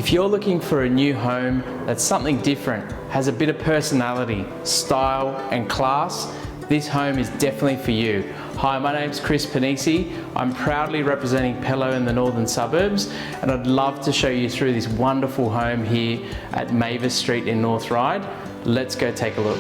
If you're looking for a new home that's something different, has a bit of personality, style and class, this home is definitely for you. Hi, my name's Chris Panisi. I'm proudly representing Pello in the northern suburbs, and I'd love to show you through this wonderful home here at Mavis Street in North Ryde. Let's go take a look.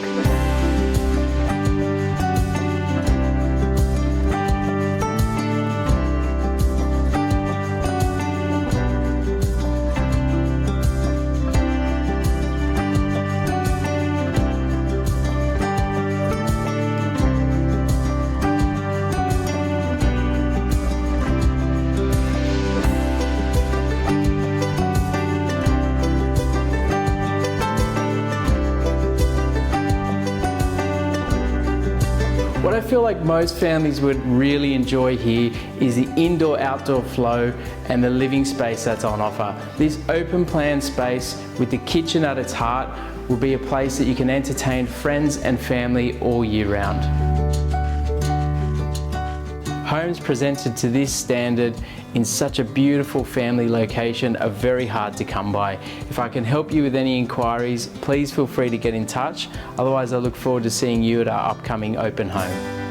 What I feel like most families would really enjoy here is the indoor-outdoor flow and the living space that's on offer. This open plan space with the kitchen at its heart will be a place that you can entertain friends and family all year round. Homes presented to this standard in such a beautiful family location are very hard to come by. If I can help you with any inquiries, please feel free to get in touch. Otherwise, I look forward to seeing you at our upcoming open home.